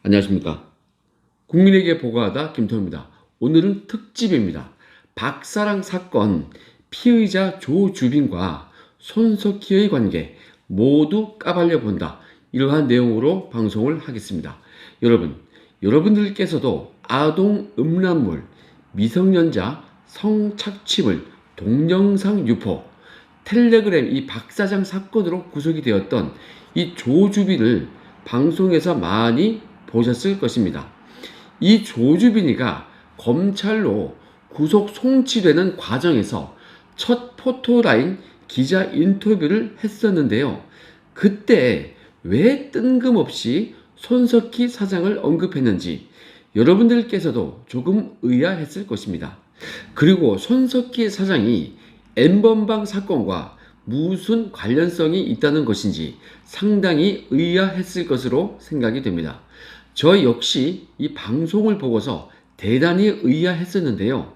안녕하십니까. 국민에게 보고하다 김태호입니다. 오늘은 특집입니다. 박사랑 사건, 피의자 조주빈과 손석희의 관계 모두 까발려 본다. 이러한 내용으로 방송을 하겠습니다. 여러분들께서도 아동 음란물, 미성년자 성착취물, 동영상 유포, 텔레그램 이 박사장 사건으로 구속이 되었던 이 조주빈을 방송에서 많이 보셨을 것입니다. 이 조주빈이가 검찰로 구속 송치되는 과정에서 첫 포토라인 기자 인터뷰를 했었는데요. 그때 왜 뜬금없이 손석희 사장을 언급했는지 여러분들께서도 조금 의아했을 것입니다. 그리고 손석희 사장이 N번방 사건과 무슨 관련성이 있다는 것인지 상당히 의아했을 것으로 생각이 됩니다. 저 역시 이 방송을 보고서 대단히 의아했었는데요.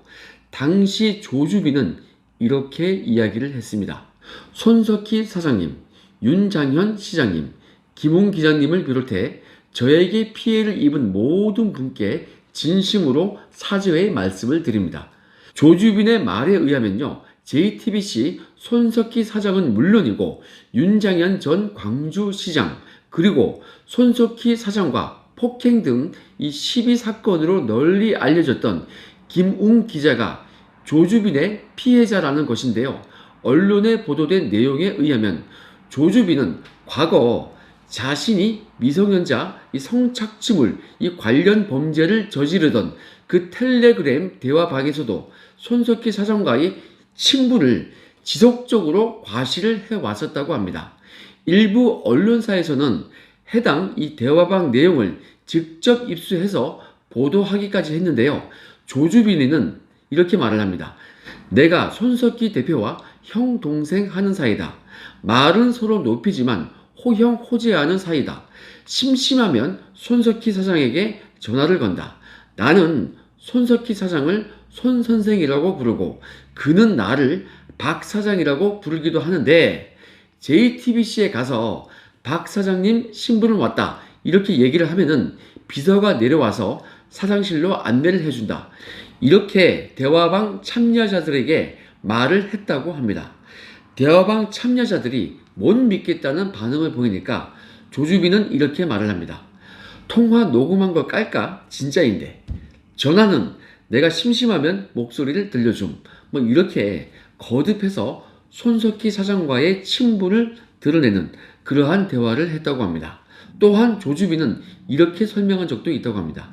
당시 조주빈은 이렇게 이야기를 했습니다. 손석희 사장님, 윤장현 시장님, 김웅 기자님을 비롯해 저에게 피해를 입은 모든 분께 진심으로 사죄의 말씀을 드립니다. 조주빈의 말에 의하면요. JTBC 손석희 사장은 물론이고 윤장현 전 광주시장 그리고 손석희 사장과 폭행 등 이 시비 사건으로 널리 알려졌던 김웅 기자가 조주빈의 피해자라는 것인데요. 언론에 보도된 내용에 의하면 조주빈은 과거 자신이 미성년자 이 성착취물 이 관련 범죄를 저지르던 그 텔레그램 대화방에서도 손석희 사장과의 친분을 지속적으로 과시를 해왔었다고 합니다. 일부 언론사에서는 해당 이 대화방 내용을 직접 입수해서 보도하기까지 했는데요. 조주빈이는 이렇게 말을 합니다. 내가 손석희 대표와 형 동생 하는 사이다. 말은 서로 높이지만 호형호재하는 사이다. 심심하면 손석희 사장에게 전화를 건다. 나는 손석희 사장을 손 선생이라고 부르고 그는 나를 박 사장이라고 부르기도 하는데 JTBC에 가서 박 사장님 신분을 왔다 이렇게 얘기를 하면은 비서가 내려와서 사장실로 안내를 해준다. 이렇게 대화방 참여자들에게 말을 했다고 합니다. 대화방 참여자들이 못 믿겠다는 반응을 보이니까 조주빈은 이렇게 말을 합니다. 통화 녹음한 거 깔까? 진짜인데. 전화는 내가 심심하면 목소리를 들려줌. 뭐 이렇게 거듭해서 손석희 사장과의 친분을 드러내는 그러한 대화를 했다고 합니다. 또한 조주빈은 이렇게 설명한 적도 있다고 합니다.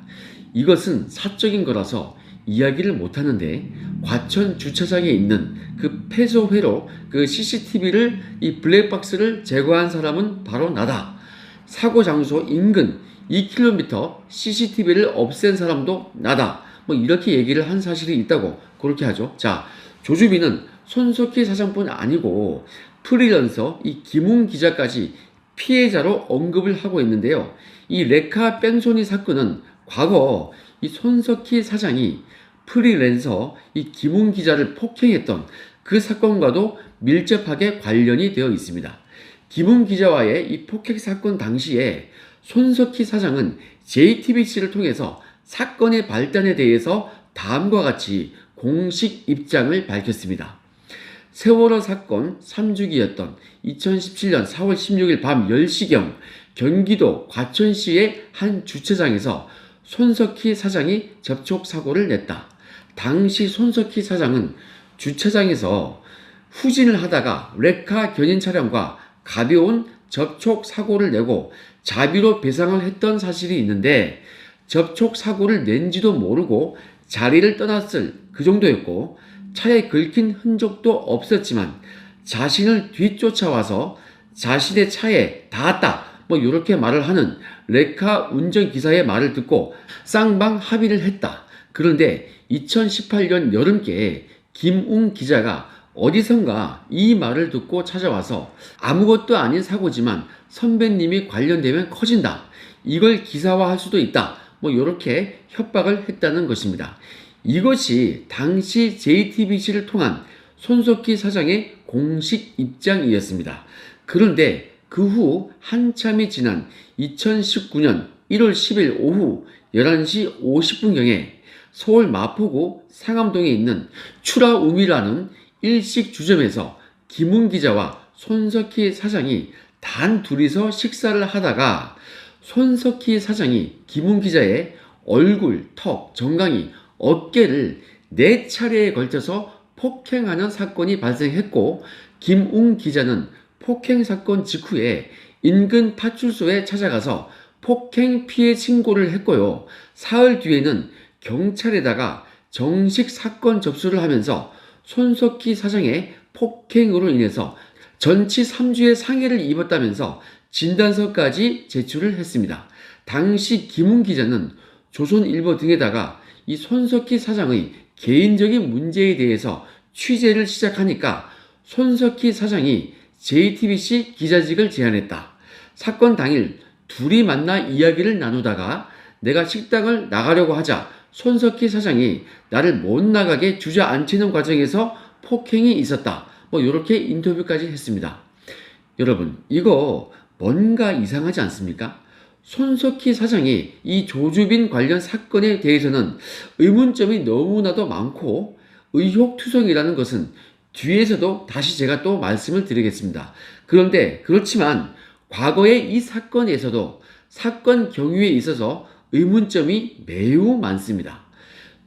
이것은 사적인 거라서 이야기를 못하는데 과천 주차장에 있는 그 폐소회로 그 CCTV를 이 블랙박스를 제거한 사람은 바로 나다. 사고 장소 인근 2km CCTV를 없앤 사람도 나다. 뭐 이렇게 얘기를 한 사실이 있다고 그렇게 하죠. 자, 조주빈은 손석희 사장뿐 아니고 프리랜서 이 김웅 기자까지 피해자로 언급을 하고 있는데요. 이 레카 뺑소니 사건은 과거 이 손석희 사장이 프리랜서 이 김웅 기자를 폭행했던 그 사건과도 밀접하게 관련이 되어 있습니다. 김웅 기자와의 이 폭행 사건 당시에 손석희 사장은 JTBC를 통해서 사건의 발단에 대해서 다음과 같이 공식 입장을 밝혔습니다. 세월호 사건 3주기였던 2017년 4월 16일 밤 10시경 경기도 과천시의 한 주차장에서 손석희 사장이 접촉사고를 냈다. 당시 손석희 사장은 주차장에서 후진을 하다가 레카 견인 차량과 가벼운 접촉사고를 내고 자비로 배상을 했던 사실이 있는데 접촉사고를 낸지도 모르고 자리를 떠났을 그 정도였고 차에 긁힌 흔적도 없었지만 자신을 뒤쫓아와서 자신의 차에 닿았다 뭐 이렇게 말을 하는 레카 운전기사의 말을 듣고 쌍방 합의를 했다. 그런데 2018년 여름께 김웅 기자가 어디선가 이 말을 듣고 찾아와서 아무것도 아닌 사고지만 선배님이 관련되면 커진다. 이걸 기사화할 수도 있다. 뭐 이렇게 협박을 했다는 것입니다. 이것이 당시 JTBC를 통한 손석희 사장의 공식 입장이었습니다. 그런데 그 후 한참이 지난 2019년 1월 10일 오후 11시 50분경에 서울 마포구 상암동에 있는 추라우미라는 일식 주점에서 김웅 기자와 손석희 사장이 단 둘이서 식사를 하다가 손석희 사장이 김웅 기자의 얼굴, 턱, 정강이, 어깨를 4차례에 걸쳐서 폭행하는 사건이 발생했고, 김웅 기자는 폭행 사건 직후에 인근 파출소에 찾아가서 폭행 피해 신고를 했고요. 사흘 뒤에는 경찰에다가 정식 사건 접수를 하면서 손석희 사장의 폭행으로 인해서 전치 3주의 상해를 입었다면서 진단서까지 제출을 했습니다. 당시 김웅 기자는 조선일보 등에다가 이 손석희 사장의 개인적인 문제에 대해서 취재를 시작하니까 손석희 사장이 JTBC 기자직을 제안했다. 사건 당일 둘이 만나 이야기를 나누다가 내가 식당을 나가려고 하자 손석희 사장이 나를 못 나가게 주저앉히는 과정에서 폭행이 있었다. 이렇게 인터뷰까지 했습니다. 여러분, 이거 뭔가 이상하지 않습니까? 손석희 사장이 이 조주빈 관련 사건에 대해서는 의문점이 너무나도 많고 의혹투성이라는 것은 뒤에서도 다시 제가 또 말씀을 드리겠습니다. 그런데 그렇지만 과거의 이 사건에서도 사건 경위에 있어서 의문점이 매우 많습니다.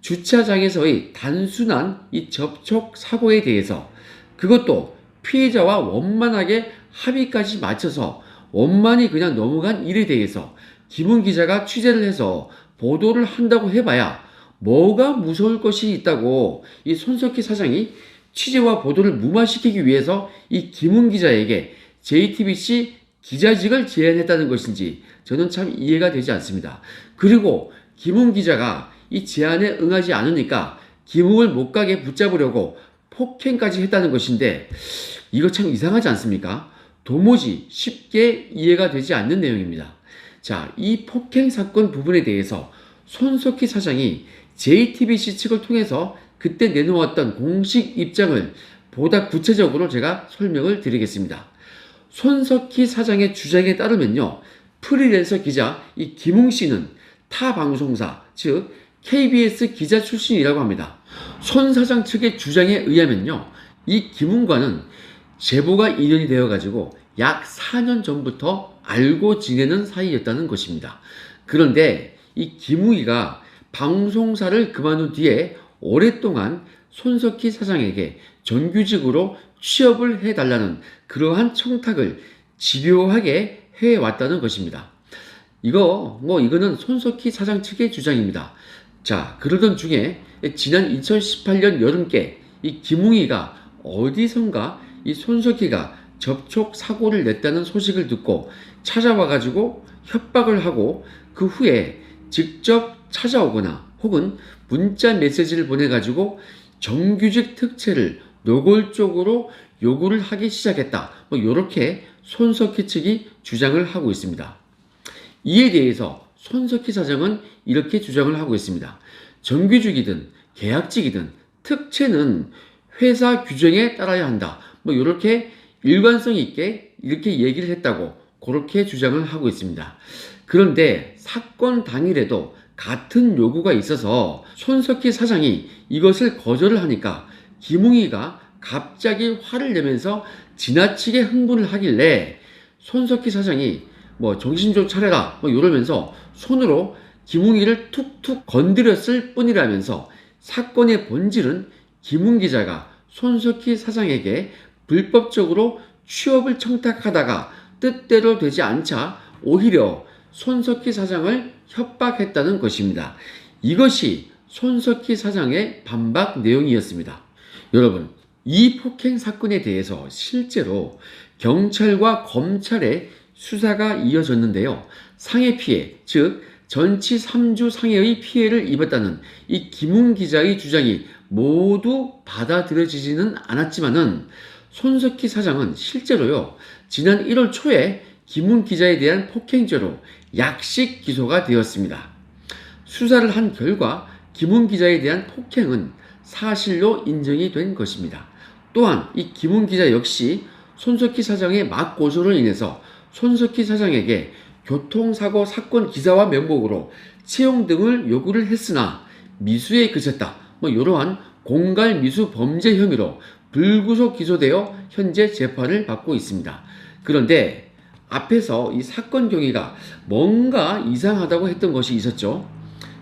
주차장에서의 단순한 이 접촉 사고에 대해서, 그것도 피해자와 원만하게 합의까지 맞춰서 원만히 그냥 넘어간 일에 대해서 김웅 기자가 취재를 해서 보도를 한다고 해봐야 뭐가 무서울 것이 있다고 이 손석희 사장이 취재와 보도를 무마시키기 위해서 이 김웅 기자에게 JTBC 기자직을 제안했다는 것인지 저는 참 이해가 되지 않습니다. 그리고 김웅 기자가 이 제안에 응하지 않으니까 김웅을 못 가게 붙잡으려고 폭행까지 했다는 것인데, 이거 참 이상하지 않습니까? 도무지 쉽게 이해가 되지 않는 내용입니다. 자, 이 폭행 사건 부분에 대해서 손석희 사장이 JTBC 측을 통해서 그때 내놓았던 공식 입장을 보다 구체적으로 제가 설명을 드리겠습니다. 손석희 사장의 주장에 따르면요, 프리랜서 기자 이 김웅 씨는 타 방송사, 즉 KBS 기자 출신이라고 합니다. 손 사장 측의 주장에 의하면요, 이 김웅과는 제보가 인연이 되어가지고 약 4년 전부터 알고 지내는 사이였다는 것입니다. 그런데 이 김웅이가 방송사를 그만둔 뒤에 오랫동안 손석희 사장에게 정규직으로 취업을 해달라는 그러한 청탁을 집요하게 해왔다는 것입니다. 이거는 손석희 사장 측의 주장입니다. 자, 그러던 중에 지난 2018년 여름께 이 김웅이가 어디선가 이 손석희가 접촉 사고를 냈다는 소식을 듣고 찾아와가지고 협박을 하고 그 후에 직접 찾아오거나 혹은 문자 메시지를 보내가지고 정규직 특채를 노골적으로 요구를 하기 시작했다. 이렇게 손석희 측이 주장을 하고 있습니다. 이에 대해서 손석희 사장은 이렇게 주장을 하고 있습니다. 정규직이든 계약직이든 특채는 회사 규정에 따라야 한다. 이렇게 일관성 있게 이렇게 얘기를 했다고 그렇게 주장을 하고 있습니다. 그런데 사건 당일에도 같은 요구가 있어서 손석희 사장이 이것을 거절을 하니까 김웅이가 갑자기 화를 내면서 지나치게 흥분을 하길래 손석희 사장이 정신 좀 차려라 이러면서 손으로 김웅이를 툭툭 건드렸을 뿐이라면서 사건의 본질은 김웅 기자가 손석희 사장에게 불법적으로 취업을 청탁하다가 뜻대로 되지 않자 오히려 손석희 사장을 협박했다는 것입니다. 이것이 손석희 사장의 반박 내용이었습니다. 여러분, 이 폭행 사건에 대해서 실제로 경찰과 검찰의 수사가 이어졌는데요. 상해 피해, 즉 전치 3주 상해의 피해를 입었다는 이 김웅 기자의 주장이 모두 받아들여지지는 않았지만은 손석희 사장은 실제로요, 지난 1월 초에 김웅 기자에 대한 폭행죄로 약식 기소가 되었습니다. 수사를 한 결과 김웅 기자에 대한 폭행은 사실로 인정이 된 것입니다. 또한 이 김웅 기자 역시 손석희 사장의 맞고소로 인해서 손석희 사장에게 교통사고 사건 기사와 면목으로 채용 등을 요구를 했으나 미수에 그쳤다. 이러한 공갈 미수 범죄 혐의로 불구속 기소되어 현재 재판을 받고 있습니다. 그런데 앞에서 이 사건 경위가 뭔가 이상하다고 했던 것이 있었죠.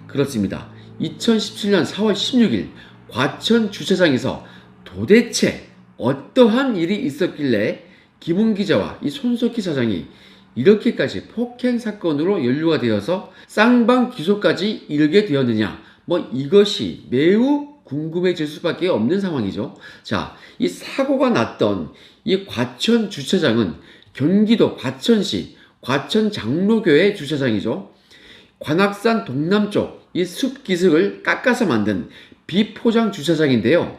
그렇습니다. 2017년 4월 16일 과천 주차장에서 도대체 어떠한 일이 있었길래 김웅 기자와 이 손석희 사장이 이렇게까지 폭행 사건으로 연루가 되어서 쌍방 기소까지 이르게 되었느냐. 이것이 매우 궁금해질 수밖에 없는 상황이죠. 자, 이 사고가 났던 이 과천 주차장은 경기도 과천시 과천 장로교회 주차장이죠. 관악산 동남쪽 이 숲 기슭을 깎아서 만든 비포장 주차장인데요.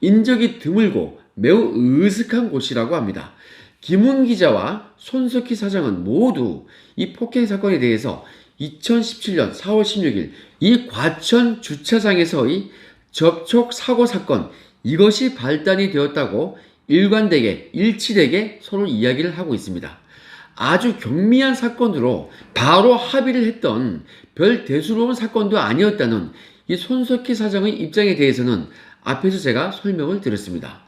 인적이 드물고 매우 으슥한 곳이라고 합니다. 김웅 기자와 손석희 사장은 모두 이 폭행 사건에 대해서 2017년 4월 16일 이 과천 주차장에서의 접촉 사고 사건 이것이 발단이 되었다고 일관되게 일치되게 서로 이야기를 하고 있습니다. 아주 경미한 사건으로 바로 합의를 했던 별 대수로운 사건도 아니었다는 이 손석희 사장의 입장에 대해서는 앞에서 제가 설명을 드렸습니다.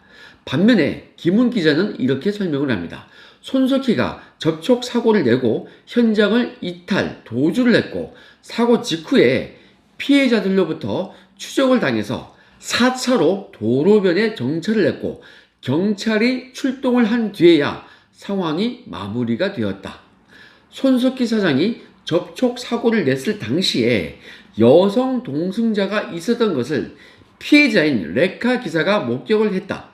반면에 김웅 기자는 이렇게 설명을 합니다. 손석희가 접촉 사고를 내고 현장을 이탈, 도주를 했고 사고 직후에 피해자들로부터 추적을 당해서 4차로 도로변에 정차를 했고 경찰이 출동을 한 뒤에야 상황이 마무리가 되었다. 손석희 사장이 접촉 사고를 냈을 당시에 여성 동승자가 있었던 것을 피해자인 레카 기사가 목격을 했다.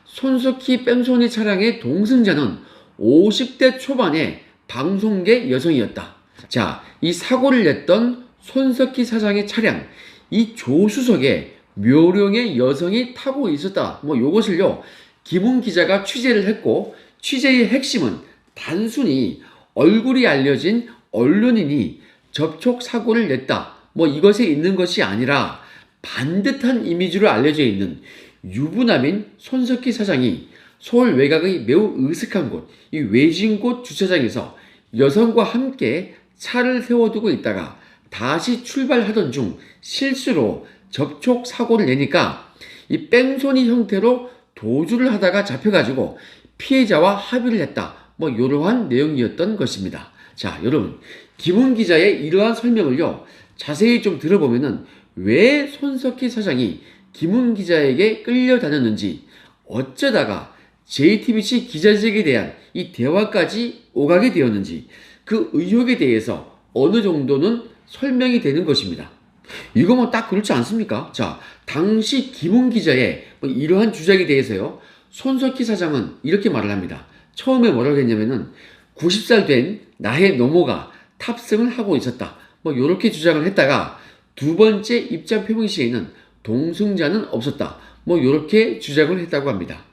손석희 뺑소니 차량의 동승자는 50대 초반의 방송계 여성이었다. 자, 이 사고를 냈던 손석희 사장의 차량, 이 조수석에 묘령의 여성이 타고 있었다. 요것을요, 김웅 기자가 취재를 했고, 취재의 핵심은 단순히 얼굴이 알려진 언론인이 접촉 사고를 냈다. 이것에 있는 것이 아니라 반듯한 이미지로 알려져 있는 유부남인 손석희 사장이 서울 외곽의 매우 으슥한 곳, 이 외진 곳 주차장에서 여성과 함께 차를 세워두고 있다가 다시 출발하던 중 실수로 접촉 사고를 내니까 이 뺑소니 형태로 도주를 하다가 잡혀가지고 피해자와 합의를 했다. 이러한 내용이었던 것입니다. 자, 여러분, 김웅 기자의 이러한 설명을요, 자세히 좀 들어보면은 왜 손석희 사장이 김웅 기자에게 끌려다녔는지, 어쩌다가 JTBC 기자직에 대한 이 대화까지 오가게 되었는지, 그 의혹에 대해서 어느 정도는 설명이 되는 것입니다. 이거 딱 그렇지 않습니까? 자, 당시 김웅 기자의 이러한 주장에 대해서요, 손석희 사장은 이렇게 말을 합니다. 처음에 뭐라고 했냐면은 90살 된 나의 노모가 탑승을 하고 있었다. 이렇게 주장을 했다가 두 번째 입장 표명 시에는 동승자는 없었다. 이렇게 주장을 했다고 합니다.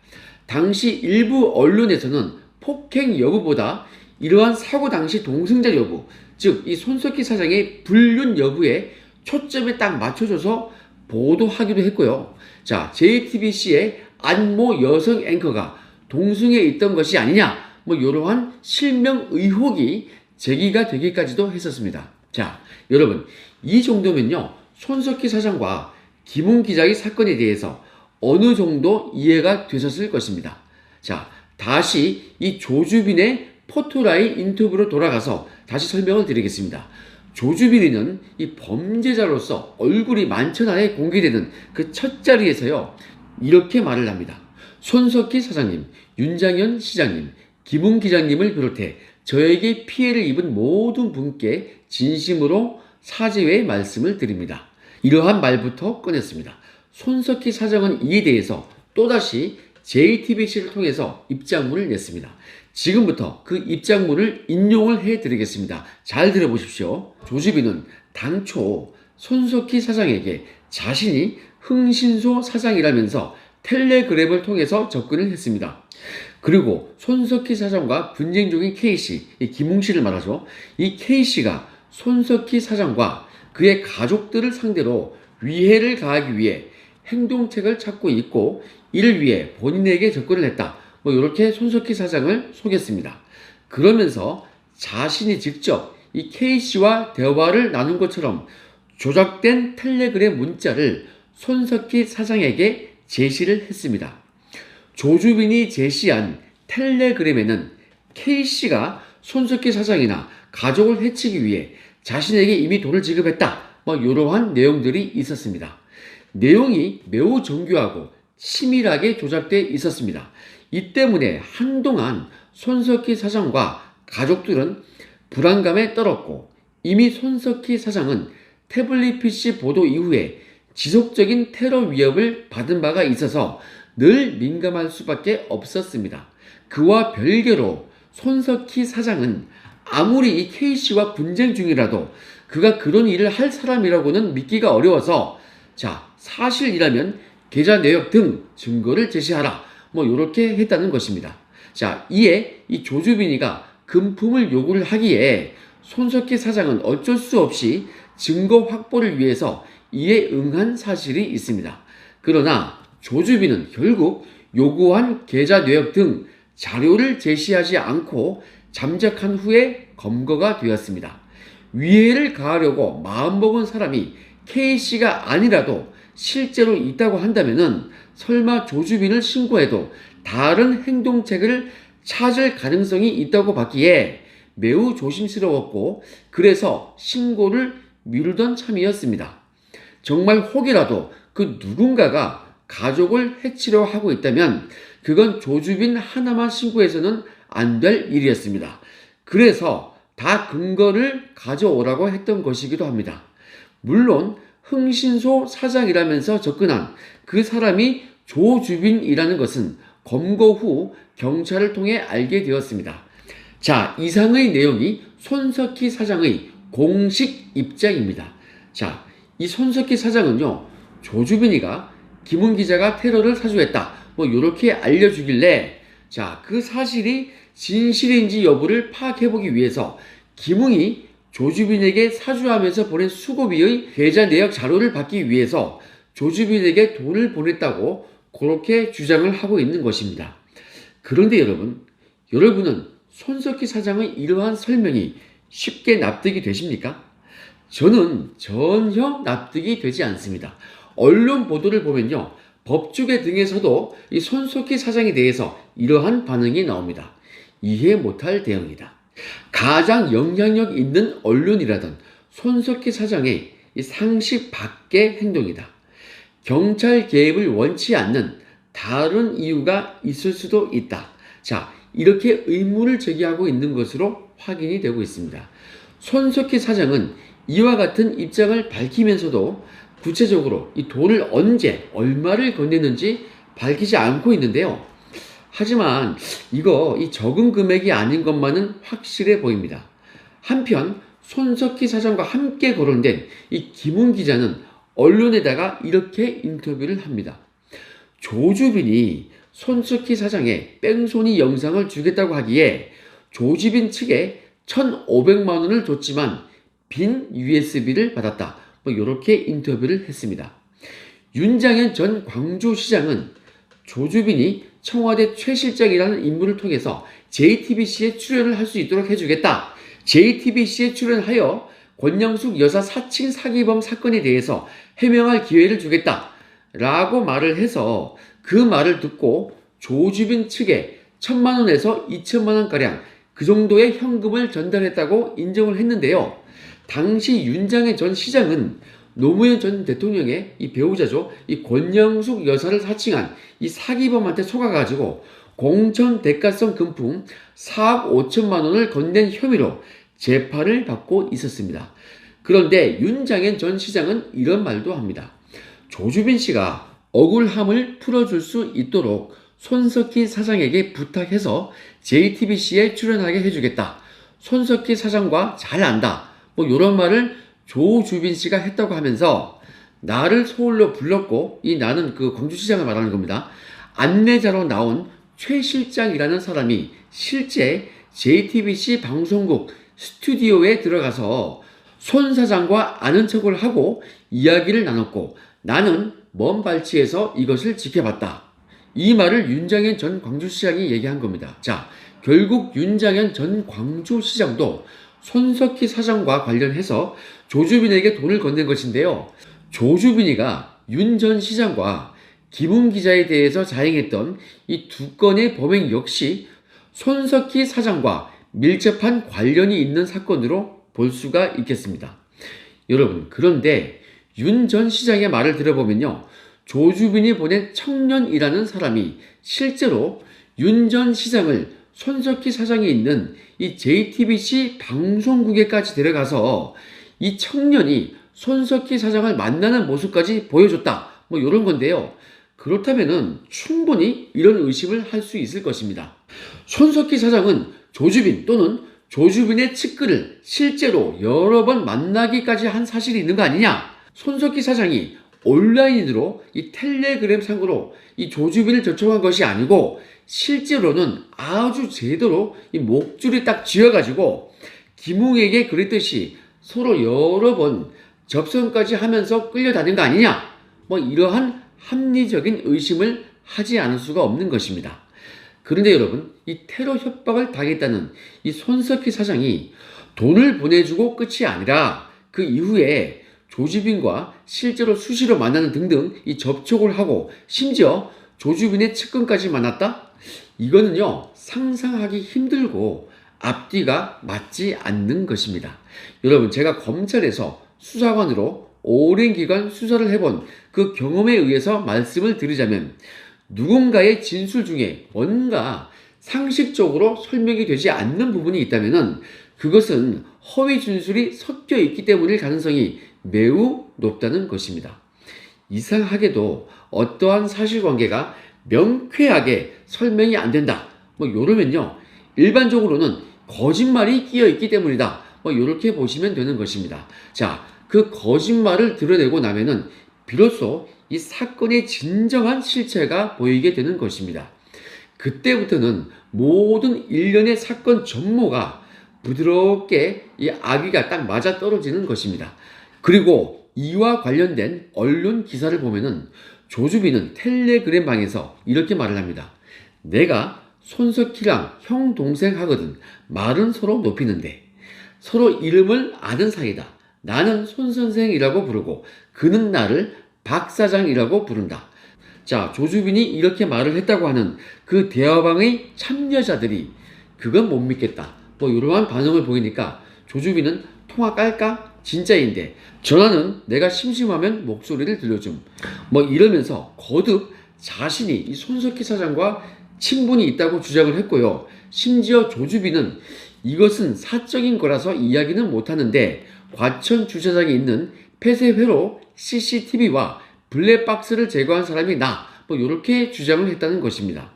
당시 일부 언론에서는 폭행 여부보다 이러한 사고 당시 동승자 여부, 즉 이 손석희 사장의 불륜 여부에 초점에 딱 맞춰줘서 보도하기도 했고요. 자, JTBC의 안모 여성 앵커가 동승에 있던 것이 아니냐, 이러한 실명 의혹이 제기가 되기까지도 했었습니다. 자, 여러분, 이 정도면요, 손석희 사장과 김웅 기자의 사건에 대해서 어느 정도 이해가 되셨을 것입니다. 자, 다시 이 조주빈의 포토라인 인터뷰로 돌아가서 다시 설명을 드리겠습니다. 조주빈이는 이 범죄자로서 얼굴이 만천하에 공개되는 그 첫 자리에서요, 이렇게 말을 합니다. 손석희 사장님, 윤장현 시장님, 김웅 기자님을 비롯해 저에게 피해를 입은 모든 분께 진심으로 사죄의 말씀을 드립니다. 이러한 말부터 꺼냈습니다. 손석희 사장은 이에 대해서 또다시 JTBC를 통해서 입장문을 냈습니다. 지금부터 그 입장문을 인용을 해드리겠습니다. 잘 들어보십시오. 조주빈은 당초 손석희 사장에게 자신이 흥신소 사장이라면서 텔레그램을 통해서 접근을 했습니다. 그리고 손석희 사장과 분쟁 중인 K씨, 김웅씨를 말하죠. 이 K씨가 손석희 사장과 그의 가족들을 상대로 위해를 가하기 위해 행동책을 찾고 있고 이를 위해 본인에게 접근을 했다. 이렇게 손석희 사장을 속였습니다. 그러면서 자신이 직접 이 K씨와 대화를 나눈 것처럼 조작된 텔레그램 문자를 손석희 사장에게 제시를 했습니다. 조주빈이 제시한 텔레그램에는 K씨가 손석희 사장이나 가족을 해치기 위해 자신에게 이미 돈을 지급했다, 이러한 내용들이 있었습니다. 내용이 매우 정교하고 치밀하게 조작되어 있었습니다. 이 때문에 한동안 손석희 사장과 가족들은 불안감에 떨었고, 이미 손석희 사장은 태블릿 PC 보도 이후에 지속적인 테러 위협을 받은 바가 있어서 늘 민감할 수밖에 없었습니다. 그와 별개로 손석희 사장은 아무리 이 K씨와 분쟁 중이라도 그가 그런 일을 할 사람이라고는 믿기가 어려워서, 사실이라면 계좌 내역 등 증거를 제시하라, 이렇게 했다는 것입니다. 이에 이 조주빈이가 금품을 요구를 하기에 손석희 사장은 어쩔 수 없이 증거 확보를 위해서 이에 응한 사실이 있습니다. 그러나 조주빈은 결국 요구한 계좌 내역 등 자료를 제시하지 않고 잠적한 후에 검거가 되었습니다. 위해를 가하려고 마음먹은 사람이 K씨가 아니라도 실제로 있다고 한다면은 설마 조주빈을 신고해도 다른 행동책을 찾을 가능성이 있다고 봤기에 매우 조심스러웠고, 그래서 신고를 미루던 참이었습니다. 정말 혹이라도 그 누군가가 가족을 해치려 하고 있다면 그건 조주빈 하나만 신고해서는 안 될 일이었습니다. 그래서 다 근거를 가져오라고 했던 것이기도 합니다. 물론 흥신소 사장이라면서 접근한 그 사람이 조주빈이라는 것은 검거 후 경찰을 통해 알게 되었습니다. 이상의 내용이 손석희 사장의 공식 입장입니다. 이 손석희 사장은요, 조주빈이가 김훈 기자가 테러를 사주했다, 이렇게 알려주길래, 그 사실이 진실인지 여부를 파악해보기 위해서 김웅이 조주빈에게 사주하면서 보낸 수고비의 계좌 내역 자료를 받기 위해서 조주빈에게 돈을 보냈다고 그렇게 주장을 하고 있는 것입니다. 그런데 여러분은 손석희 사장의 이러한 설명이 쉽게 납득이 되십니까? 저는 전혀 납득이 되지 않습니다. 언론 보도를 보면요, 법조계 등에서도 이 손석희 사장에 대해서 이러한 반응이 나옵니다. 이해 못할 대응이다. 가장 영향력 있는 언론이라던 손석희 사장의 이 상식 밖의 행동이다. 경찰 개입을 원치 않는 다른 이유가 있을 수도 있다. 이렇게 의문을 제기하고 있는 것으로 확인이 되고 있습니다. 손석희 사장은 이와 같은 입장을 밝히면서도 구체적으로 이 돈을 언제, 얼마를 건넸는지 밝히지 않고 있는데요. 하지만 이 적은 금액이 아닌 것만은 확실해 보입니다. 한편 손석희 사장과 함께 거론된 이 김훈 기자는 언론에다가 이렇게 인터뷰를 합니다. 조주빈이 손석희 사장의 뺑소니 영상을 주겠다고 하기에 조주빈 측에 1,500만 원을 줬지만 빈 USB를 받았다, 이렇게 인터뷰를 했습니다. 윤장현 전 광주시장은 조주빈이 청와대 최 실장이라는 인물을 통해서 JTBC에 출연을 할 수 있도록 해주겠다, JTBC에 출연하여 권영숙 여사 사칭 사기범 사건에 대해서 해명할 기회를 주겠다 라고 말을 해서, 그 말을 듣고 조주빈 측에 1,000만 원에서 2천만 원가량 그 정도의 현금을 전달했다고 인정을 했는데요. 당시 윤장현 전 시장은 노무현 전 대통령의 이 배우자죠, 이 권영숙 여사를 사칭한 이 사기범한테 속아가지고 공천 대가성 금품 4억 5천만 원을 건넨 혐의로 재판을 받고 있었습니다. 그런데 윤장현 전 시장은 이런 말도 합니다. 조주빈 씨가 억울함을 풀어줄 수 있도록 손석희 사장에게 부탁해서 JTBC에 출연하게 해주겠다, 손석희 사장과 잘 안다, 이런 말을 조주빈 씨가 했다고 하면서 나를 서울로 불렀고, 나는 그 광주시장을 말하는 겁니다. 안내자로 나온 최 실장이라는 사람이 실제 JTBC 방송국 스튜디오에 들어가서 손 사장과 아는 척을 하고 이야기를 나눴고, 나는 먼 발치에서 이것을 지켜봤다, 이 말을 윤장현 전 광주시장이 얘기한 겁니다. 자, 결국 윤장현 전 광주시장도 손석희 사장과 관련해서 조주빈에게 돈을 건넨 것인데요. 조주빈이가 윤 전 시장과 김웅 기자에 대해서 자행했던 이 두 건의 범행 역시 손석희 사장과 밀접한 관련이 있는 사건으로 볼 수가 있겠습니다. 여러분, 그런데 윤 전 시장의 말을 들어보면요, 조주빈이 보낸 청년이라는 사람이 실제로 윤 전 시장을 손석희 사장이 있는 이 JTBC 방송국에까지 데려가서 이 청년이 손석희 사장을 만나는 모습까지 보여줬다. 뭐 이런 건데요. 그렇다면은 충분히 이런 의심을 할 수 있을 것입니다. 손석희 사장은 조주빈 또는 조주빈의 측근을 실제로 여러 번 만나기까지 한 사실이 있는 거 아니냐? 손석희 사장이 온라인으로 이 텔레그램 상으로 이 조주빈을 접촉한 것이 아니고 실제로는 아주 제대로 이 목줄이 딱 쥐어가지고 김웅에게 그랬듯이 서로 여러 번 접선까지 하면서 끌려다닌 거 아니냐? 뭐 이러한 합리적인 의심을 하지 않을 수가 없는 것입니다. 그런데 여러분, 이 테러 협박을 당했다는 이 손석희 사장이 돈을 보내주고 끝이 아니라 그 이후에 조주빈과 실제로 수시로 만나는 등등 이 접촉을 하고 심지어 조주빈의 측근까지 만났다? 이거는요, 상상하기 힘들고 앞뒤가 맞지 않는 것입니다. 여러분, 제가 검찰에서 수사관으로 오랜 기간 수사를 해본 그 경험에 의해서 말씀을 드리자면 누군가의 진술 중에 뭔가 상식적으로 설명이 되지 않는 부분이 있다면 그것은 허위 진술이 섞여 있기 때문일 가능성이 매우 높다는 것입니다. 이상하게도 어떠한 사실관계가 명쾌하게 설명이 안 된다. 뭐 이러면요, 일반적으로는 거짓말이 끼어 있기 때문이다. 뭐 이렇게 보시면 되는 것입니다. 자, 그 거짓말을 드러내고 나면은 비로소 이 사건의 진정한 실체가 보이게 되는 것입니다. 그때부터는 모든 일련의 사건 전모가 부드럽게 이 아귀가 딱 맞아 떨어지는 것입니다. 그리고 이와 관련된 언론 기사를 보면은 조주빈은 텔레그램 방에서 이렇게 말을 합니다. 내가 손석희랑 형 동생 하거든. 말은 서로 높이는데 서로 이름을 아는 사이다. 나는 손 선생이라고 부르고 그는 나를 박 사장이라고 부른다. 자, 조주빈이 이렇게 말을 했다고 하는 그 대화방의 참여자들이 그건 못 믿겠다. 뭐 이러한 반응을 보이니까 조주빈은 통화 깔까? 진짜인데 전화는 내가 심심하면 목소리를 들려줌. 뭐 이러면서 거듭 자신이 이 손석희 사장과 친분이 있다고 주장을 했고요. 심지어 조주빈은 이것은 사적인 거라서 이야기는 못하는데 과천 주차장에 있는 폐쇄회로 CCTV와 블랙박스를 제거한 사람이 나. 뭐 이렇게 주장을 했다는 것입니다.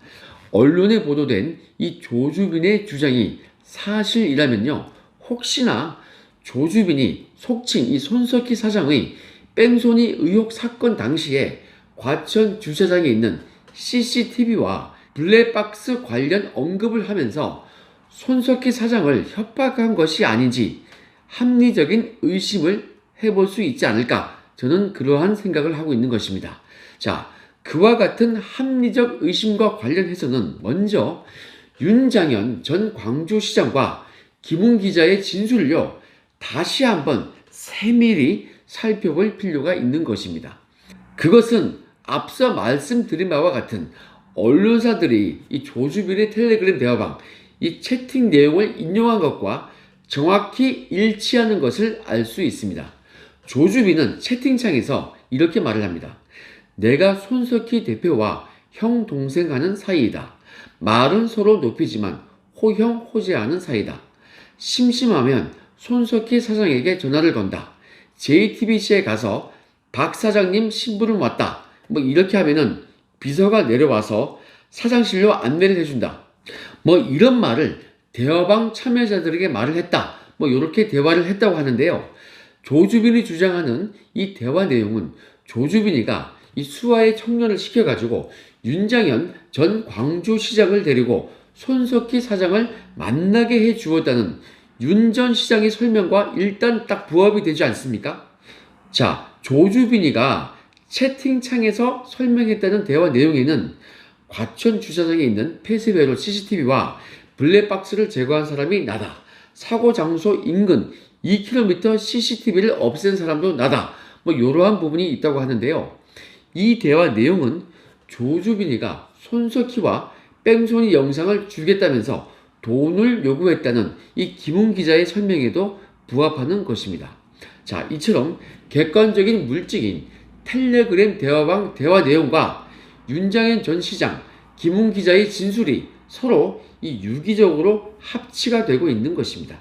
언론에 보도된 이 조주빈의 주장이 사실이라면요, 혹시나 조주빈이 속칭 이 손석희 사장의 뺑소니 의혹 사건 당시에 과천 주차장에 있는 CCTV와 블랙박스 관련 언급을 하면서 손석희 사장을 협박한 것이 아닌지 합리적인 의심을 해볼 수 있지 않을까, 저는 그러한 생각을 하고 있는 것입니다. 자, 그와 같은 합리적 의심과 관련해서는 먼저 윤장현 전 광주시장과 김웅 기자의 진술을요, 다시 한번 세밀히 살펴볼 필요가 있는 것입니다. 그것은 앞서 말씀드린 바와 같은 언론사들이 이 조주빈의 텔레그램 대화방 이 채팅 내용을 인용한 것과 정확히 일치하는 것을 알 수 있습니다. 조주빈은 채팅창에서 이렇게 말을 합니다. 내가 손석희 대표와 형 동생하는 사이이다. 말은 서로 높이지만 호형 호재하는 사이다. 심심하면 손석희 사장에게 전화를 건다. JTBC에 가서 박 사장님 신부름 왔다. 뭐 이렇게 하면은 비서가 내려와서 사장실로 안내를 해준다. 뭐 이런 말을 대화방 참여자들에게 말을 했다. 뭐 이렇게 대화를 했다고 하는데요. 조주빈이 주장하는 이 대화 내용은 조주빈이가 이 수하의 청년을 시켜가지고 윤장현 전 광주시장을 데리고 손석희 사장을 만나게 해 주었다는 윤 전 시장의 설명과 일단 딱 부합이 되지 않습니까? 자, 조주빈이가 채팅창에서 설명했다는 대화 내용에는 과천 주차장에 있는 폐쇄회로 CCTV와 블랙박스를 제거한 사람이 나다. 사고 장소 인근 2km CCTV를 없앤 사람도 나다. 뭐 이러한 부분이 있다고 하는데요. 이 대화 내용은 조주빈이가 손석희와 뺑소니 영상을 주겠다면서 돈을 요구했다는 이 김웅 기자의 설명에도 부합하는 것입니다. 자, 이처럼 객관적인 물증인 텔레그램 대화방 대화 내용과 윤장현 전 시장, 김웅 기자의 진술이 서로 이 유기적으로 합치가 되고 있는 것입니다.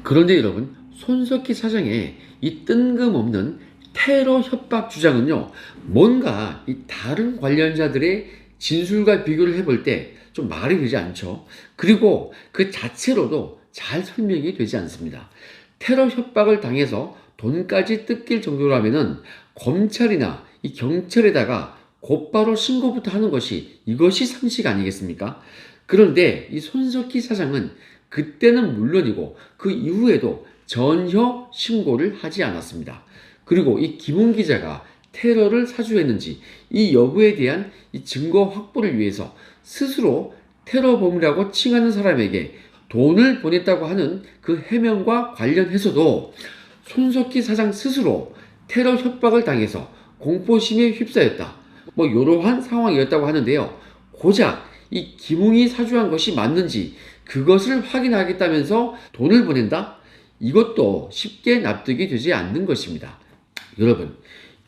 그런데 여러분, 손석희 사장의 이 뜬금없는 테러 협박 주장은요, 뭔가 이 다른 관련자들의 진술과 비교를 해볼 때 좀 말이 되지 않죠. 그리고 그 자체로도 잘 설명이 되지 않습니다. 테러 협박을 당해서 돈까지 뜯길 정도라면은 검찰이나 이 경찰에다가 곧바로 신고부터 하는 것이 이것이 상식 아니겠습니까? 그런데 이 손석희 사장은 그때는 물론이고 그 이후에도 전혀 신고를 하지 않았습니다. 그리고 이 김웅 기자가 테러를 사주했는지 이 여부에 대한 이 증거 확보를 위해서 스스로 테러범이라고 칭하는 사람에게 돈을 보냈다고 하는 그 해명과 관련해서도 손석희 사장 스스로 테러 협박을 당해서 공포심에 휩싸였다. 뭐 이러한 상황이었다고 하는데요. 고작 이 김웅이 사주한 것이 맞는지 그것을 확인하겠다면서 돈을 보낸다? 이것도 쉽게 납득이 되지 않는 것입니다. 여러분,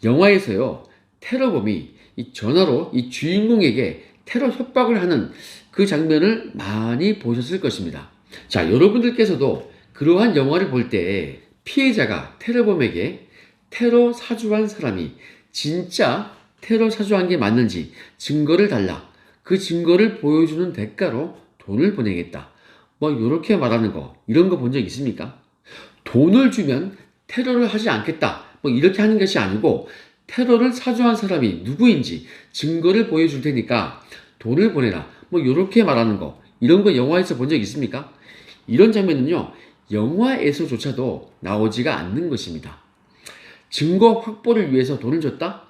영화에서요, 테러범이 이 전화로 이 주인공에게 테러 협박을 하는 그 장면을 많이 보셨을 것입니다. 자, 여러분들께서도 그러한 영화를 볼 때 피해자가 테러범에게 테러 사주한 사람이 진짜 테러 사주한 게 맞는지 증거를 달라. 그 증거를 보여주는 대가로 돈을 보내겠다. 뭐 이렇게 말하는 거, 이런 거 본 적 있습니까? 돈을 주면 테러를 하지 않겠다. 뭐 이렇게 하는 것이 아니고 테러를 사주한 사람이 누구인지 증거를 보여줄 테니까 돈을 보내라. 뭐 이렇게 말하는 거, 이런 거 영화에서 본 적 있습니까? 이런 장면은요, 영화에서조차도 나오지가 않는 것입니다. 증거 확보를 위해서 돈을 줬다?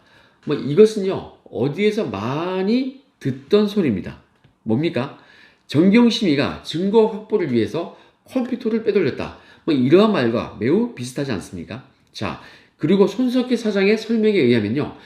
뭐 이것은요, 어디에서 많이 듣던 소리입니다. 뭡니까? 정경심이가 증거 확보를 위해서 컴퓨터를 빼돌렸다. 뭐 이러한 말과 매우 비슷하지 않습니까? 자, 그리고 손석희 사장의 설명에 의하면요,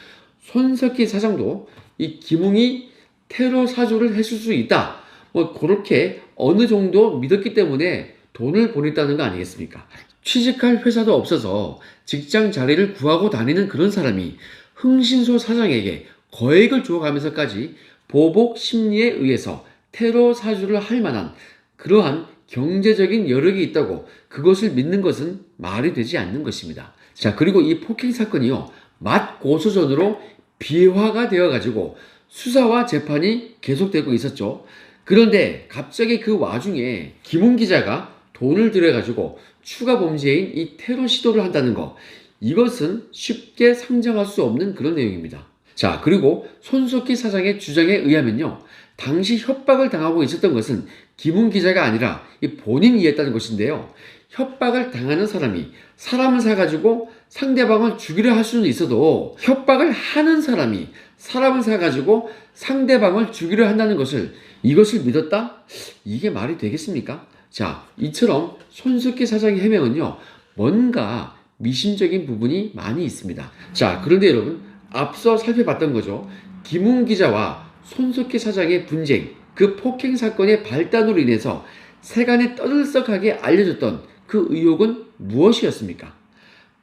손석희 사장도 이 김웅이 테러 사주를 했을 수 있다. 뭐 그렇게 어느 정도 믿었기 때문에 돈을 보냈다는 거 아니겠습니까? 취직할 회사도 없어서 직장 자리를 구하고 다니는 그런 사람이 흥신소 사장에게 거액을 주어가면서까지 보복 심리에 의해서 테러 사주를 할 만한 그러한 경제적인 여력이 있다고 그것을 믿는 것은 말이 되지 않는 것입니다. 자, 그리고 이 폭행 사건이요, 맞고소전으로 비화가 되어가지고 수사와 재판이 계속되고 있었죠. 그런데 갑자기 그 와중에 김웅 기자가 돈을 들여가지고 추가 범죄인 이 테러 시도를 한다는 거, 이것은 쉽게 상정할 수 없는 그런 내용입니다. 자, 그리고 손석희 사장의 주장에 의하면요, 당시 협박을 당하고 있었던 것은 김웅 기자가 아니라 본인이 했다는 것인데요. 협박을 당하는 사람이 사람을 사가지고 상대방을 죽이려 할 수는 있어도 협박을 하는 사람이 사람을 사가지고 상대방을 죽이려 한다는 것을, 이것을 믿었다? 이게 말이 되겠습니까? 자, 이처럼 손석희 사장의 해명은요, 뭔가 미심적인 부분이 많이 있습니다. 자, 그런데 여러분, 앞서 살펴봤던 거죠. 김웅 기자와 손석희 사장의 분쟁, 그 폭행 사건의 발단으로 인해서 세간에 떠들썩하게 알려졌던 그 의혹은 무엇이었습니까?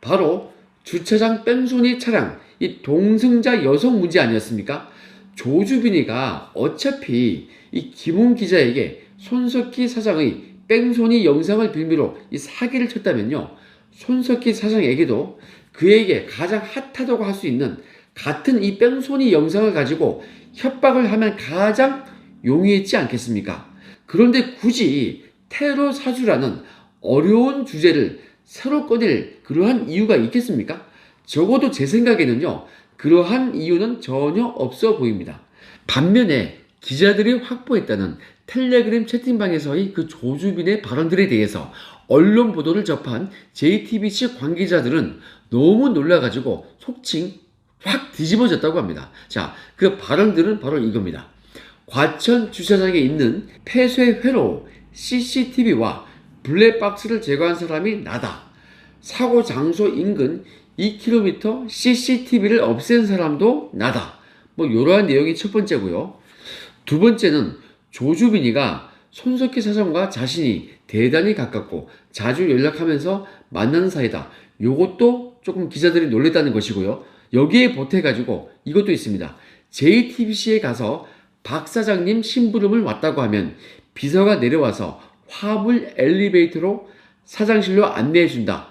바로 주차장 뺑소니 차량, 이 동승자 여성 문제 아니었습니까? 조주빈이가 어차피 이 김웅 기자에게 손석희 사장의 뺑소니 영상을 빌미로 이 사기를 쳤다면요, 손석희 사장에게도 그에게 가장 핫하다고 할 수 있는 같은 이 뺑소니 영상을 가지고 협박을 하면 가장 용이했지 않겠습니까? 그런데 굳이 테러 사주라는 어려운 주제를 새로 꺼낼 그러한 이유가 있겠습니까? 적어도 제 생각에는요, 그러한 이유는 전혀 없어 보입니다. 반면에 기자들이 확보했다는 텔레그램 채팅방에서의 그 조주빈의 발언들에 대해서 언론 보도를 접한 JTBC 관계자들은 너무 놀라가지고 속칭 확 뒤집어졌다고 합니다. 자, 그 발언들은 바로 이겁니다. 과천 주차장에 있는 폐쇄회로 CCTV와 블랙박스를 제거한 사람이 나다. 사고 장소 인근 2km CCTV를 없앤 사람도 나다. 뭐 이러한 내용이 첫 번째고요. 두 번째는 조주빈이가 손석희 사장과 자신이 대단히 가깝고 자주 연락하면서 만나는 사이다. 요것도 조금 기자들이 놀랬다는 것이고요. 여기에 보태가지고 이것도 있습니다. JTBC에 가서 박 사장님 심부름을 왔다고 하면 비서가 내려와서 화물 엘리베이터로 사장실로 안내해준다.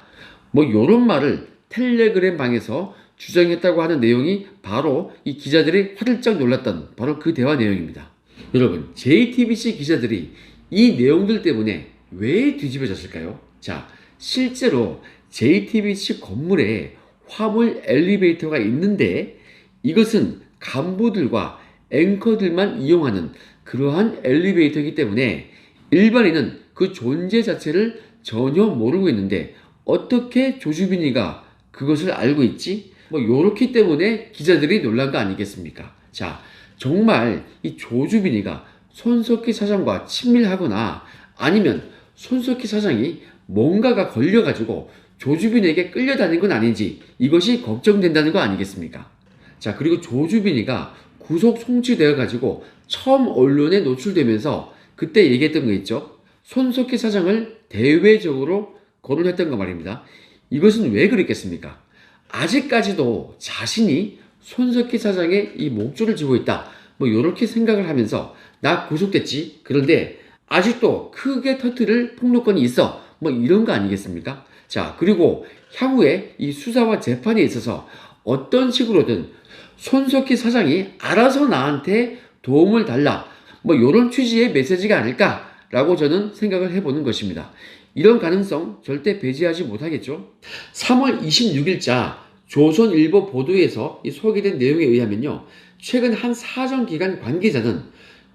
뭐 요런 말을 텔레그램 방에서 주장했다고 하는 내용이 바로 이 기자들이 화들짝 놀랐던 바로 그 대화 내용입니다. 여러분, JTBC 기자들이 이 내용들 때문에 왜 뒤집어졌을까요? 자, 실제로 JTBC 건물에 화물 엘리베이터가 있는데 이것은 간부들과 앵커들만 이용하는 그러한 엘리베이터이기 때문에 일반인은 그 존재 자체를 전혀 모르고 있는데 어떻게 조주빈이가 그것을 알고 있지? 뭐 요렇기 때문에 기자들이 놀란 거 아니겠습니까? 자, 정말 이 조주빈이가 손석희 사장과 친밀하거나 아니면 손석희 사장이 뭔가가 걸려가지고 조주빈에게 끌려다닌 건 아닌지 이것이 걱정된다는 거 아니겠습니까? 자, 그리고 조주빈이가 구속 송치되어 가지고 처음 언론에 노출되면서 그때 얘기했던 거 있죠? 손석희 사장을 대외적으로 거론했던 거 말입니다. 이것은 왜 그랬겠습니까? 아직까지도 자신이 손석희 사장의 이 목줄을 쥐고 있다. 뭐 이렇게 생각을 하면서 나 구속됐지. 그런데 아직도 크게 터뜨릴 폭로건이 있어. 뭐 이런 거 아니겠습니까? 자, 그리고 향후에 이 수사와 재판에 있어서 어떤 식으로든 손석희 사장이 알아서 나한테 도움을 달라. 뭐 이런 취지의 메시지가 아닐까라고 저는 생각을 해보는 것입니다. 이런 가능성 절대 배제하지 못하겠죠. 3월 26일자 조선일보 보도에서 소개된 내용에 의하면요. 최근 한 사정기관 관계자는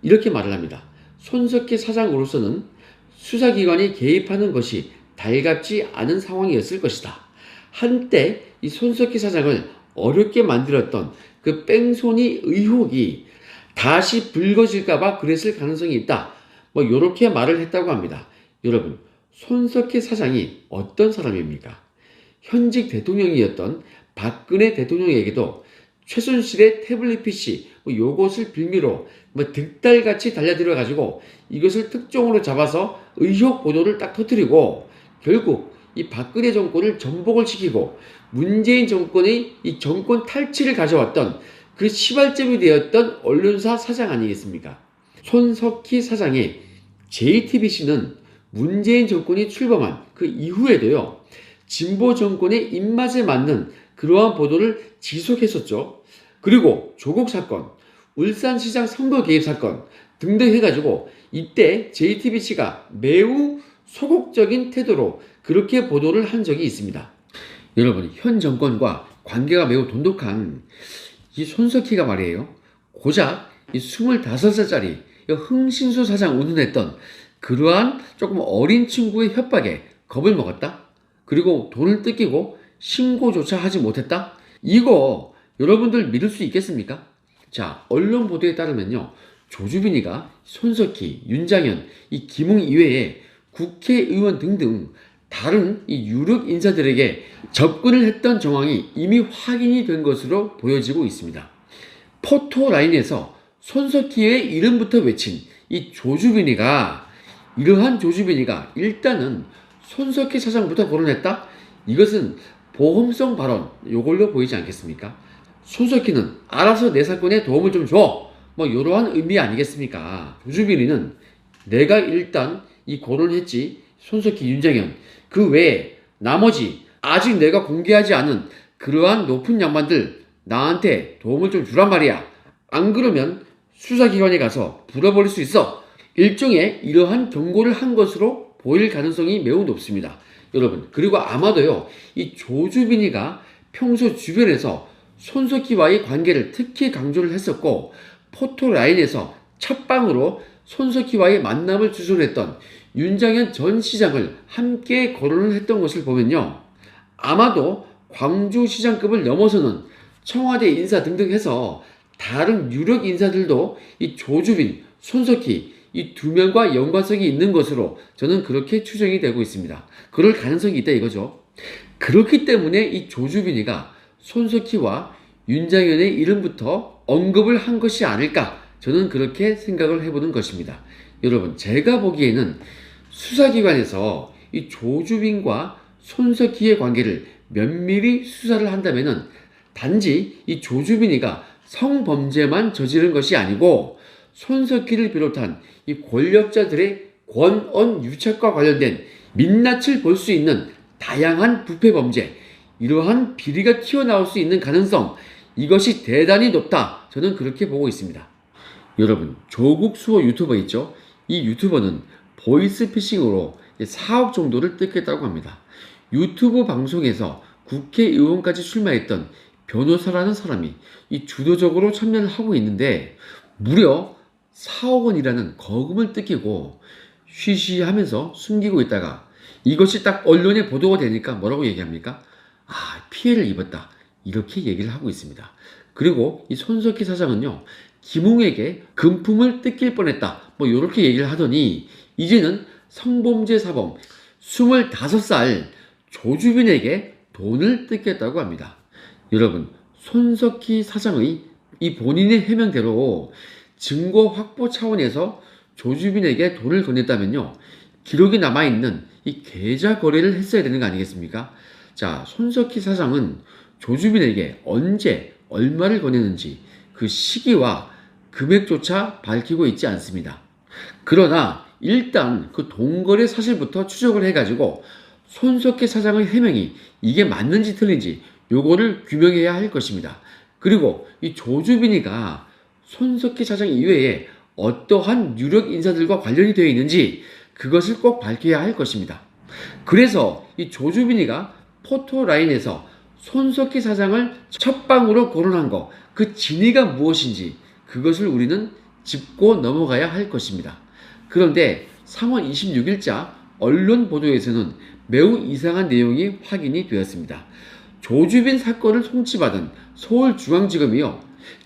이렇게 말을 합니다. 손석희 사장으로서는 수사기관이 개입하는 것이 달갑지 않은 상황이었을 것이다. 한때 이 손석희 사장을 어렵게 만들었던 그 뺑소니 의혹이 다시 불거질까봐 그랬을 가능성이 있다. 뭐 이렇게 말을 했다고 합니다. 여러분, 손석희 사장이 어떤 사람입니까? 현직 대통령이었던 박근혜 대통령에게도 최순실의 태블릿 PC 요것을 빌미로 득달같이 달려들어 가지고 이것을 특종으로 잡아서 의혹 보도를 딱 터뜨리고 결국 이 박근혜 정권을 전복을 시키고 문재인 정권의 이 정권 탈취를 가져왔던 그 시발점이 되었던 언론사 사장 아니겠습니까? 손석희 사장의 JTBC는 문재인 정권이 출범한 그 이후에도요, 진보 정권의 입맛에 맞는 그러한 보도를 지속했었죠. 그리고 조국 사건, 울산시장 선거 개입 사건 등등 해가지고 이때 JTBC가 매우 소극적인 태도로 그렇게 보도를 한 적이 있습니다. 여러분, 현 정권과 관계가 매우 돈독한 이 손석희가 말이에요. 고작 이 25살짜리 흥신소 사장 운운했던 그러한 조금 어린 친구의 협박에 겁을 먹었다? 그리고 돈을 뜯기고 신고조차 하지 못했다? 이거 여러분들 믿을 수 있겠습니까? 자, 언론 보도에 따르면요. 조주빈이가 손석희, 윤장현, 이 김웅 이외에 국회의원 등등 다른 이 유력 인사들에게 접근을 했던 정황이 이미 확인이 된 것으로 보여지고 있습니다. 포토라인에서 손석희의 이름부터 외친 이 조주빈이가 이러한 조주빈이가 일단은 손석희 사장부터 거론했다? 이것은 보험성 발언 요걸로 보이지 않겠습니까? 손석희는 알아서 내 사건에 도움을 좀 줘. 뭐 이러한 의미 아니겠습니까? 조주빈이는 내가 일단 이 거론했지. 손석희, 윤장현 그 외에 나머지 아직 내가 공개하지 않은 그러한 높은 양반들 나한테 도움을 좀 주란 말이야. 안 그러면 수사기관에 가서 불어버릴 수 있어. 일종의 이러한 경고를 한 것으로 보일 가능성이 매우 높습니다. 여러분, 그리고 아마도요, 이 조주빈이가 평소 주변에서 손석희와의 관계를 특히 강조를 했었고, 포토라인에서 첫방으로 손석희와의 만남을 주선했던 윤장현 전 시장을 함께 거론을 했던 것을 보면요. 아마도 광주시장급을 넘어서는 청와대 인사 등등 해서 다른 유력 인사들도 이 조주빈, 손석희 이 두 명과 연관성이 있는 것으로 저는 그렇게 추정이 되고 있습니다. 그럴 가능성이 있다 이거죠. 그렇기 때문에 이 조주빈이가 손석희와 윤장현의 이름부터 언급을 한 것이 아닐까 저는 그렇게 생각을 해보는 것입니다. 여러분, 제가 보기에는 수사기관에서 이 조주빈과 손석희의 관계를 면밀히 수사를 한다면은 단지 이 조주빈이가 성범죄만 저지른 것이 아니고 손석희를 비롯한 이 권력자들의 권언 유착과 관련된 민낯을 볼 수 있는 다양한 부패 범죄, 이러한 비리가 튀어나올 수 있는 가능성, 이것이 대단히 높다. 저는 그렇게 보고 있습니다. 여러분, 조국 수호 유튜버 있죠? 이 유튜버는 보이스피싱으로 4억 정도를 뜯겠다고 합니다. 유튜브 방송에서 국회의원까지 출마했던 변호사라는 사람이 이 주도적으로 참여를 하고 있는데 무려 4억 원이라는 거금을 뜯기고 쉬쉬하면서 숨기고 있다가 이것이 딱 언론에 보도가 되니까 뭐라고 얘기합니까? 아, 피해를 입었다. 이렇게 얘기를 하고 있습니다. 그리고 이 손석희 사장은요, 김웅에게 금품을 뜯길 뻔했다. 뭐 이렇게 얘기를 하더니 이제는 성범죄 사범 25살 조주빈에게 돈을 뜯겠다고 합니다. 여러분, 손석희 사장의 이 본인의 해명대로 증거 확보 차원에서 조주빈에게 돈을 건넸다면요, 기록이 남아있는 이 계좌 거래를 했어야 되는 거 아니겠습니까? 자, 손석희 사장은 조주빈에게 언제 얼마를 건넸는지 그 시기와 금액조차 밝히고 있지 않습니다. 그러나 일단 그 돈거래 사실부터 추적을 해가지고 손석희 사장의 해명이 이게 맞는지 틀린지 요거를 규명해야 할 것입니다. 그리고 이 조주빈이가 손석희 사장 이외에 어떠한 유력 인사들과 관련이 되어 있는지 그것을 꼭 밝혀야 할 것입니다. 그래서 이 조주빈이가 포토라인에서 손석희 사장을 첫 방으로 거론한 거, 그 진위가 무엇인지 그것을 우리는 짚고 넘어가야 할 것입니다. 그런데 3월 26일자 언론 보도에서는 매우 이상한 내용이 확인이 되었습니다. 조주빈 사건을 송치받은 서울중앙지검이요,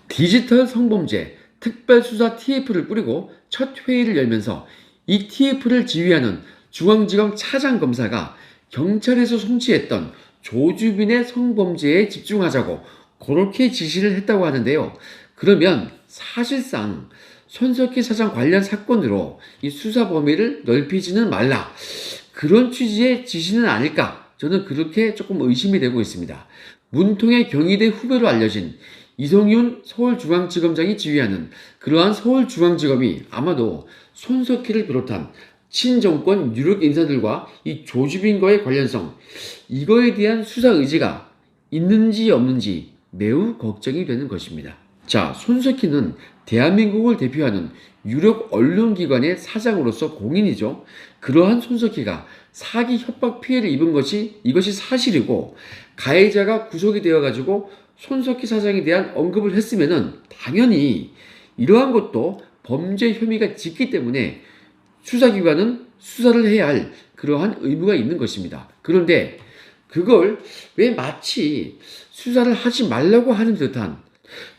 디지털 성범죄 특별수사 TF를 뿌리고 첫 회의를 열면서 이 TF를 지휘하는 중앙지검 차장검사가 경찰에서 송치했던 조주빈의 성범죄에 집중하자고 그렇게 지시를 했다고 하는데요. 그러면 사실상 손석희 사장 관련 사건으로 이 수사 범위를 넓히지는 말라, 그런 취지의 지시는 아닐까, 저는 그렇게 조금 의심이 되고 있습니다. 문통의 경희대 후배로 알려진 이성윤 서울중앙지검장이 지휘하는 그러한 서울중앙지검이 아마도 손석희를 비롯한 친정권 유력 인사들과 이 조주빈과의 관련성, 이거에 대한 수사 의지가 있는지 없는지 매우 걱정이 되는 것입니다. 자, 손석희는 대한민국을 대표하는 유력 언론기관의 사장으로서 공인이죠. 그러한 손석희가 사기 협박 피해를 입은 이것이 사실이고 가해자가 구속이 되어가지고 손석희 사장에 대한 언급을 했으면은 당연히 이러한 것도 범죄 혐의가 짙기 때문에 수사기관은 수사를 해야 할 그러한 의무가 있는 것입니다. 그런데 그걸 왜 마치 수사를 하지 말라고 하는 듯한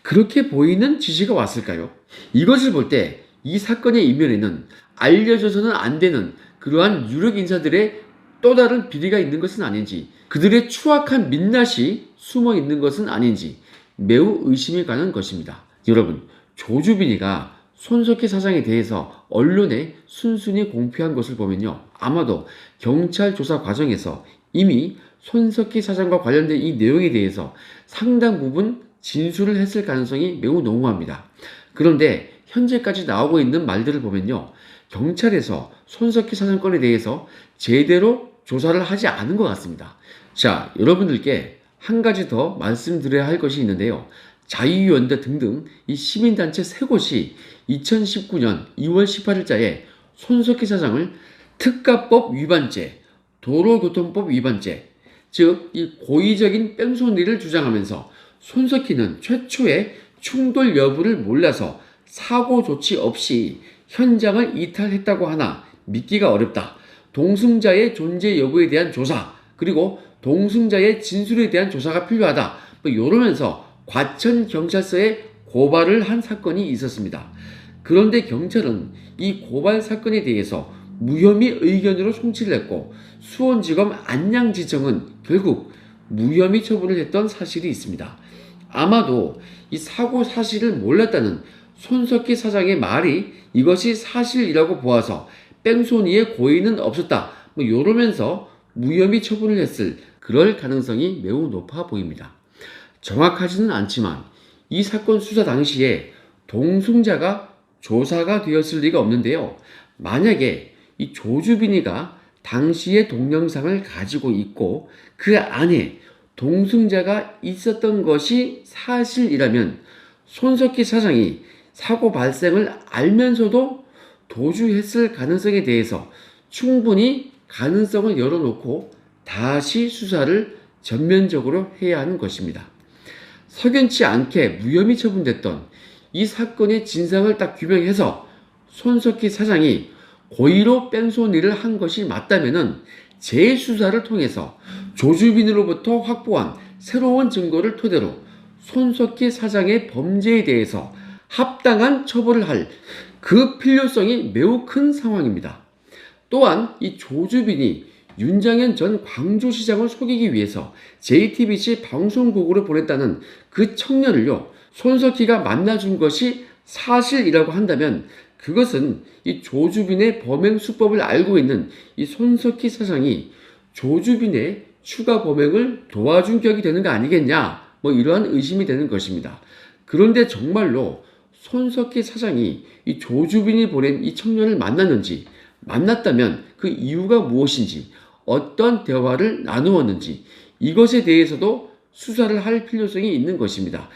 그렇게 보이는 지시가 왔을까요? 이것을 볼 때 이 사건의 이면에는 알려져서는 안 되는 그러한 유력 인사들의 또 다른 비리가 있는 것은 아닌지, 그들의 추악한 민낯이 숨어 있는 것은 아닌지 매우 의심이 가는 것입니다. 여러분, 조주빈이가 손석희 사장에 대해서 언론에 순순히 공표한 것을 보면요, 아마도 경찰 조사 과정에서 이미 손석희 사장과 관련된 이 내용에 대해서 상당 부분 진술을 했을 가능성이 매우 농후합니다. 그런데 현재까지 나오고 있는 말들을 보면요, 경찰에서 손석희 사장 건에 대해서 제대로 조사를 하지 않은 것 같습니다. 자, 여러분들께 한 가지 더 말씀드려야 할 것이 있는데요. 자유연대 등등 이 시민단체 세 곳이 2019년 2월 18일자에 손석희 사장을 특가법 위반죄, 도로교통법 위반죄, 즉 이 고의적인 뺑소니를 주장하면서 손석희는 최초의 충돌 여부를 몰라서 사고 조치 없이 현장을 이탈했다고 하나 믿기가 어렵다. 동승자의 존재 여부에 대한 조사, 그리고 동승자의 진술에 대한 조사가 필요하다. 뭐 이러면서 과천경찰서에 고발을 한 사건이 있었습니다. 그런데 경찰은 이 고발 사건에 대해서 무혐의 의견으로 송치를 했고 수원지검 안양지청은 결국 무혐의 처분을 했던 사실이 있습니다. 아마도 이 사고 사실을 몰랐다는 손석희 사장의 말이 이것이 사실이라고 보아서 뺑소니의 고의는 없었다 이러면서 무혐의 처분을 했을 그럴 가능성이 매우 높아 보입니다. 정확하지는 않지만 이 사건 수사 당시에 동승자가 조사가 되었을 리가 없는데요. 만약에 이 조주빈이가 당시의 동영상을 가지고 있고 그 안에 동승자가 있었던 것이 사실이라면 손석희 사장이 사고 발생을 알면서도 도주했을 가능성에 대해서 충분히 가능성을 열어놓고 다시 수사를 전면적으로 해야 하는 것입니다. 석연치 않게 무혐의 처분됐던 이 사건의 진상을 딱 규명해서 손석희 사장이 고의로 뺑소니를 한 것이 맞다면은 재수사를 통해서 조주빈으로부터 확보한 새로운 증거를 토대로 손석희 사장의 범죄에 대해서 합당한 처벌을 할 그 필요성이 매우 큰 상황입니다. 또한 이 조주빈이 윤장현 전 광주시장을 속이기 위해서 JTBC 방송국으로 보냈다는 그 청년을요, 손석희가 만나준 것이 사실이라고 한다면 그것은 이 조주빈의 범행 수법을 알고 있는 이 손석희 사장이 조주빈의 추가 범행을 도와준 격이 되는 거 아니겠냐, 이러한 의심이 되는 것입니다. 그런데 정말로 손석희 사장이 이 조주빈이 보낸 이 청년을 만났는지, 만났다면 그 이유가 무엇인지, 어떤 대화를 나누었는지 이것에 대해서도 수사를 할 필요성이 있는 것입니다.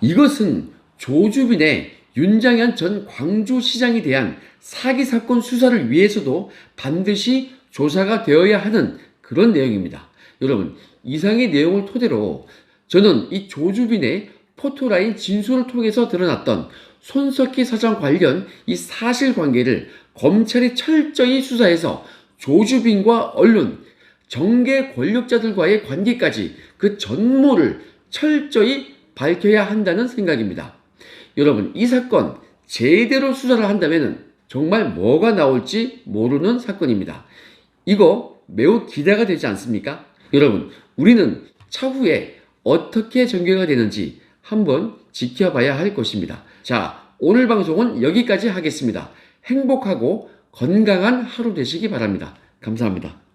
이것은 조주빈의 윤장현 전 광주시장에 대한 사기 사건 수사를 위해서도 반드시 조사가 되어야 하는 그런 내용입니다. 여러분, 이상의 내용을 토대로 저는 이 조주빈의 포토라인 진술을 통해서 드러났던 손석희 사장 관련 이 사실관계를 검찰이 철저히 수사해서 조주빈과 언론, 정계 권력자들과의 관계까지 그 전모를 철저히 밝혀야 한다는 생각입니다. 여러분, 이 사건 제대로 수사를 한다면 정말 뭐가 나올지 모르는 사건입니다. 이거 매우 기대가 되지 않습니까? 여러분, 우리는 차후에 어떻게 전개가 되는지 한번 지켜봐야 할 것입니다. 자, 오늘 방송은 여기까지 하겠습니다. 행복하고 건강한 하루 되시기 바랍니다. 감사합니다.